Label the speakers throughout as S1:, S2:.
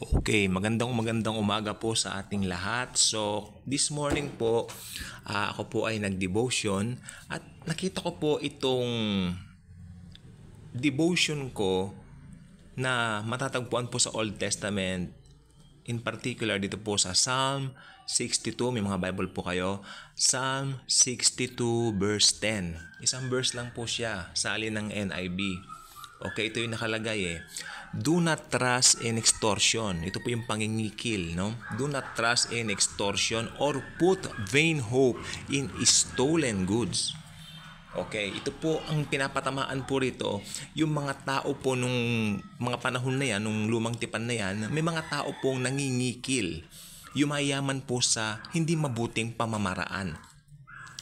S1: Okay, magandang umaga po sa ating lahat. So, this morning po, ako po ay nag-devotion at nakita ko po itong devotion ko na matatagpuan po sa Old Testament. In particular, dito po sa Psalm 62, may mga Bible po kayo. Psalm 62 verse 10. Isang verse lang po siya, salin ng NIV. Okay, ito yung nakalagay Do not trust in extortion. Ito po yung pangingikil, no? Do not trust in extortion or put vain hope in stolen goods. Okay, ito po ang pinapatamaan po rito. Yung mga tao po nung mga panahon na yan, nung lumang tipan na yan, may mga tao pong nangingikil. Yumayaman po sa hindi mabuting pamamaraan.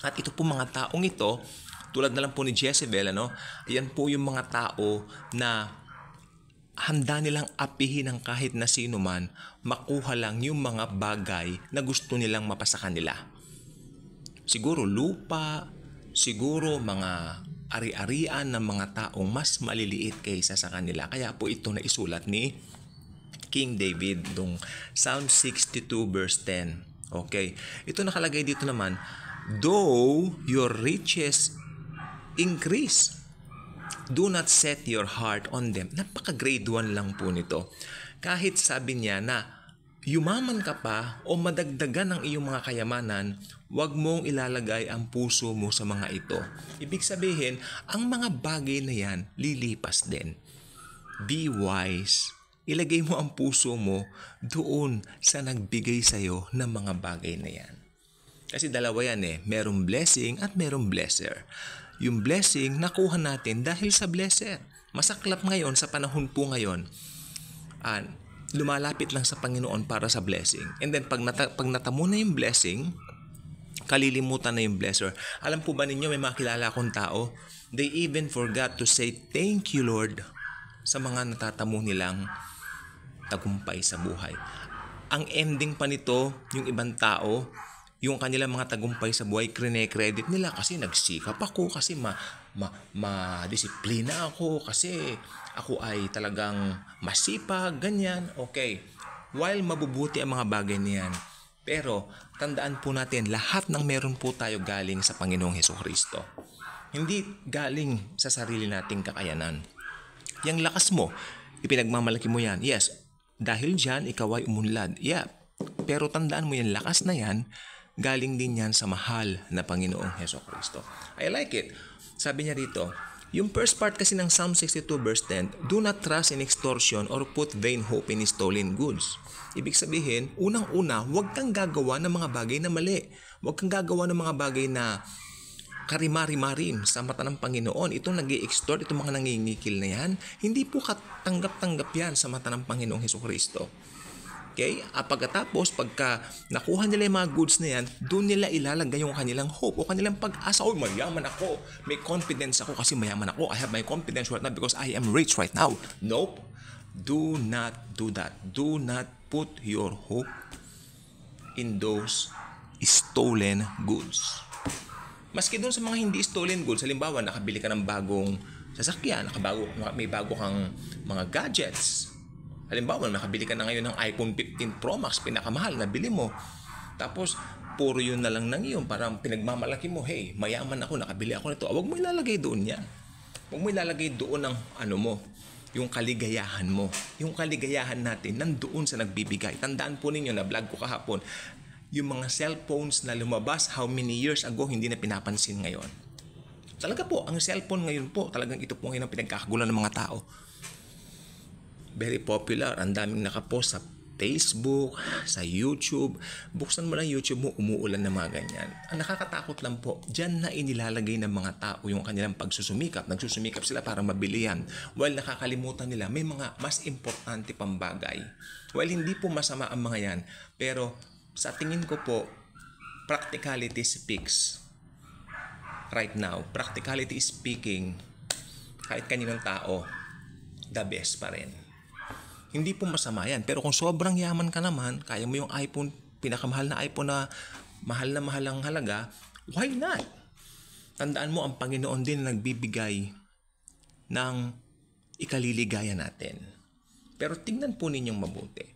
S1: At ito po mga taong ito, tulad na lang po ni Jezebel, yan po yung mga tao na handa nilang apihin ng kahit na sino man, makuha lang yung mga bagay na gusto nilang mapasa kanila. Siguro lupa, siguro mga ari-arian ng mga taong mas maliliit kaysa sa kanila. Kaya po ito na isulat ni King David, dong Psalm 62 verse 10. Okay, ito nakalagay dito naman, though your riches increase, do not set your heart on them. Napaka-grade 1 lang po nito. Kahit sabi niya na yumaman ka pa o madagdagan ng iyong mga kayamanan, huwag mong ilalagay ang puso mo sa mga ito. Ibig sabihin, ang mga bagay na yan, lilipas din. Be wise. Ilagay mo ang puso mo doon sa nagbigay sa'yo ng mga bagay na yan. Kasi dalawa yan merong blessing at merong blesser. Yung blessing, nakuha natin dahil sa blesser. Masaklap ngayon, sa panahon po ngayon, lumalapit lang sa Panginoon para sa blessing. And then, pag natamo na yung blessing, kalilimutan na yung blesser. Alam po ba ninyo, may mga kilala akong tao, they even forgot to say, thank you Lord, sa mga natatamo nilang tagumpay sa buhay. Ang ending pa nito, yung ibang tao, yung kanilang mga tagumpay sa buhay, krine-credit nila kasi nagsikap ako, kasi ma-disiplina ako, kasi ako ay talagang masipag, ganyan. Okay, while mabubuti ang mga bagay niyan, pero tandaan po natin, lahat ng meron po tayo galing sa Panginoong Hesukristo. Hindi galing sa sarili nating kakayanan. Yang lakas mo, ipinagmamalaki mo yan. Yes, dahil dyan, ikaw ay umunlad. Yeah, pero tandaan mo yan, lakas na yan, galing din yan sa mahal na Panginoong Hesukristo. I like it. Sabi niya dito, yung first part kasi ng Psalm 62 verse 10, do not trust in extortion or put vain hope in stolen goods. Ibig sabihin, unang-una, huwag kang gagawa ng mga bagay na mali. Huwag kang gagawa ng mga bagay na karimari-marim sa mata ng Panginoon. Itong nag-i-extort, itong mga nangingikil na yan, hindi po katanggap-tanggap yan sa mata ng Panginoong Hesukristo. Okay? At pagkatapos, pagka nakuha nila yung mga goods na yan, doon nila ilalagay yung kanilang hope o kanilang pag-asa. Oh, mayaman ako. May confidence ako kasi mayaman ako. I have my confidence right now because I am rich right now. Nope. Do not do that. Do not put your hope in those stolen goods. Maski doon sa mga hindi stolen goods, halimbawa, nakabili ka ng bagong sasakyan, may bago kang mga gadgets. Halimbawa, nakabili ka na ngayon ng iPhone 15 Pro Max, pinakamahal na bili mo. Tapos, puro yun na lang ng iyon, parang pinagmamalaki mo, hey, mayaman ako, nakabili ako nito. Huwag mo ilalagay doon yan. Huwag mo ilalagay doon ang yung kaligayahan mo. Yung kaligayahan natin, nandoon sa nagbibigay. Tandaan po ninyo na vlog ko kahapon, yung mga cellphones na lumabas how many years ago, hindi na pinapansin ngayon. Talaga po, ang cellphone ngayon po, talagang ito po ngayon ang pinagkakagulan ng mga tao. Very popular, ang daming nakapost sa Facebook, sa YouTube. Buksan mo lang YouTube mo, umuulan na mga ganyan. Ang nakakatakot lang po, dyan na inilalagay ng mga tao yung kanilang pagsusumikap. Nagsusumikap sila para mabili yan. While nakakalimutan nila, may mga mas importante pang bagay. While hindi po masama ang mga yan, pero sa tingin ko po, practicality speaks. Right now, practicality speaking, kahit kaninong tao, the best pa rin. Hindi po masama yan. Pero kung sobrang yaman ka naman, kaya mo yung iPhone, pinakamahal na iPhone na mahal ang halaga, why not? Tandaan mo, ang Panginoon din nagbibigay ng ikaliligaya natin. Pero tingnan po ninyong mabuti.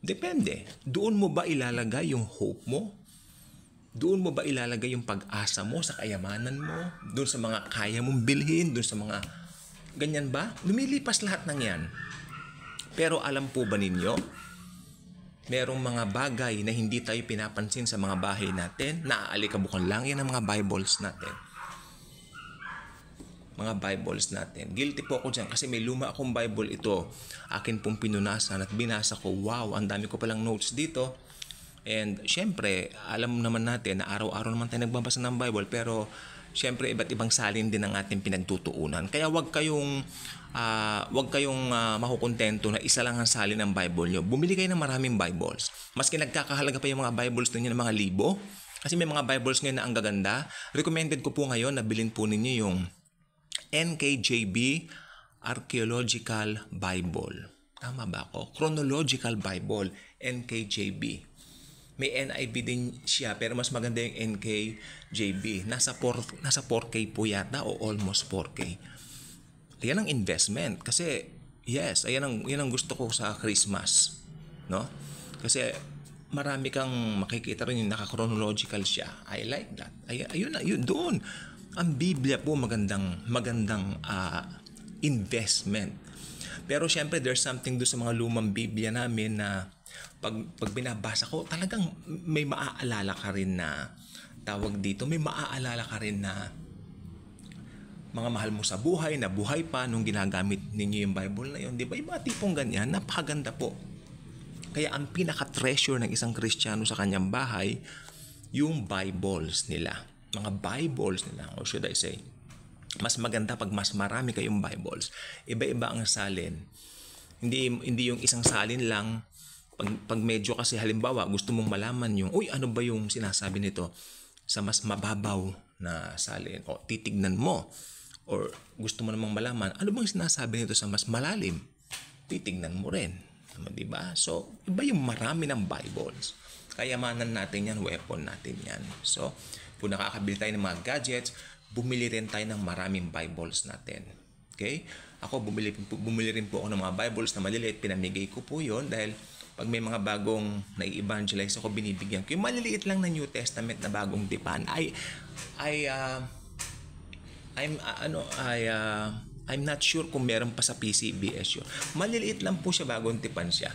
S1: Depende. Doon mo ba ilalagay yung hope mo? Doon mo ba ilalagay yung pag-asa mo sa kayamanan mo? Doon sa mga kaya mong bilhin? Doon sa mga ganyan ba? Lumilipas lahat ng yan. Pero alam po ba ninyo, merong mga bagay na hindi tayo pinapansin sa mga bahay natin, naaalikabukan lang yan ang mga Bibles natin. Mga Bibles natin. Guilty po ako dyan kasi may luma akong Bible ito. Akin pong pinunasan at binasa ko, wow, ang dami ko palang notes dito. And syempre, alam naman natin na araw-araw naman tayo nagbabasa ng Bible, pero syempre iba't ibang salin din ang ating pinagtutuunan. Kaya wag kayong makukontento na isa lang ang salin ng Bible nyo. Bumili kayo ng maraming Bibles. Maski nagkakahalaga pa yung mga Bibles ninyo ng mga libo. Kasi may mga Bibles ngayon na ang gaganda. Recommended ko po ngayon na bilhin po ninyo yung NKJV Archaeological Bible. Tama ba ako? Chronological Bible, NKJV. May NIV din siya pero mas maganda yung NKJV. Nasa 4K po yata o almost 4K. Ayan ang investment kasi yes, yan ang gusto ko sa Christmas, no? Kasi marami kang makikita rin yung naka-chronological siya. I like that. Ayun doon. Ang Biblia po magandang investment. Pero syempre there's something doon sa mga lumang Biblia namin na pag binabasa ko, talagang may maaalala ka rin na may maaalala ka rin na mga mahal mo sa buhay, na buhay pa nung ginagamit ninyo yung Bible na yun. Di ba? Iba tipong ganyan, napakaganda po. Kaya ang pinaka-treasure ng isang Kristiyano sa kanyang bahay, yung Bibles nila. Mga Bibles nila, or should I say, mas maganda pag mas marami kayong Bibles. Iba-iba ang salin. Hindi yung isang salin lang. Pag medyo kasi halimbawa gusto mong malaman yung, ano ba yung sinasabi nito sa mas mababaw na salin, o titignan mo. Or gusto mo namang malaman, ano bang sinasabi nito sa mas malalim? Titignan mo rin. Diba? So, iba yung marami ng Bibles. Kayamanan natin yan, weapon natin yan. So, kung nakakabili tayo ng mga gadgets, bumili rin tayo ng maraming Bibles natin. Okay? Ako, bumili rin po ako ng mga Bibles na maliliit. Pinamigay ko po yun dahil pag may mga bagong nai-evangelize ako, binibigyan ko. Yung maliliit lang na New Testament na bagong tipan, I'm not sure kung meron pa sa PCBS yun. Maliliit lang po siya, bagong tipan siya.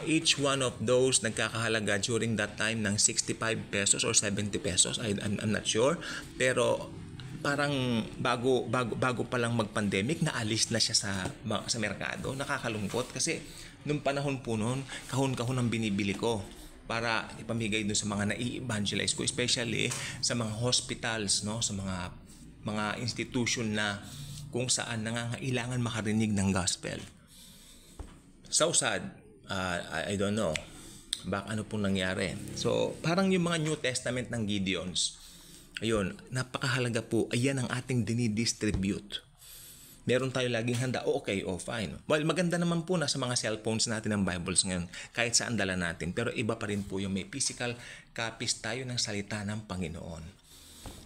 S1: Each one of those nagkakahalaga during that time ng 65 pesos or 70 pesos. I'm not sure. Pero parang bago pa lang mag-pandemic, naalis na siya sa merkado. Nakakalungkot kasi nung panahon po noon, kahon-kahon ang binibili ko para ipamigay dun sa mga nai-evangelize ko, especially sa mga hospitals, no, sa mga institution na kung saan nangangailangan makarinig ng gospel. So sad, I don't know ano pong nangyari. So parang yung mga New Testament ng Gideons, ayun, napakahalaga po. Ayan ang ating dinidistribute. Meron tayo laging handa. Okay, fine. Well, maganda naman po na sa mga cellphones natin ng Bibles ngayon, kahit saan dala natin. Pero iba pa rin po yung may physical copies tayo ng salita ng Panginoon.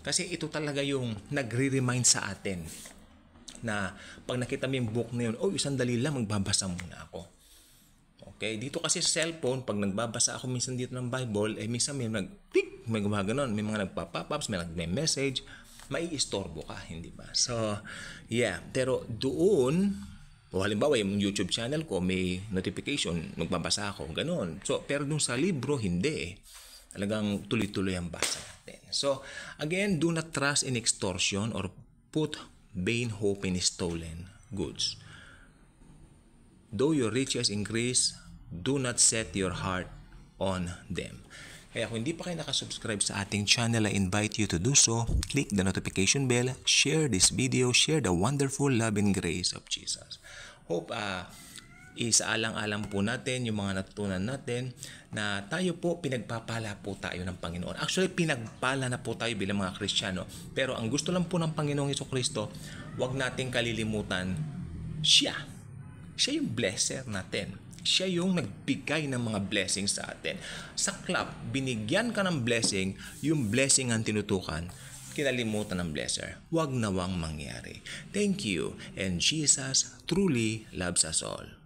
S1: Kasi ito talaga yung nagre-remind sa atin na pag nakita mo yung book na yun, sandali lang, magbabasa muna ako. Okay, dito kasi sa cellphone, pag nagbabasa ako minsan dito ng Bible, minsan may nag-click, may gumaganon, may mga nagpa-pop-ups, may nag-message, mai-istorbo ka, hindi ba? So, yeah. Pero doon, halimbawa yung YouTube channel ko, may notification, magbabasa ako, ganon. So, pero doon sa libro, hindi. Talagang tuloy-tuloy ang basa natin. So, again, do not trust in extortion or put vain hope in stolen goods. Though your riches increase, do not set your heart on them. Kaya kung hindi pa kayo nakasubscribe sa ating channel, I invite you to do so. Click the notification bell, share this video, share the wonderful love and grace of Jesus. Hope isaalang-alang po natin yung mga natutunan natin na tayo po, pinagpapala po tayo ng Panginoon. Actually, pinagpala na po tayo bilang mga Kristiyano. Pero ang gusto lang po ng Panginoong Jesucristo, huwag nating kalilimutan siya. Siya yung blesser natin. Siya yung nagbigay ng mga blessings sa atin. Sa club, binigyan ka ng blessing, yung blessing ang tinutukan, kinalimutan ng blesser. Huwag nawang mangyari. Thank you, and Jesus truly loves us all.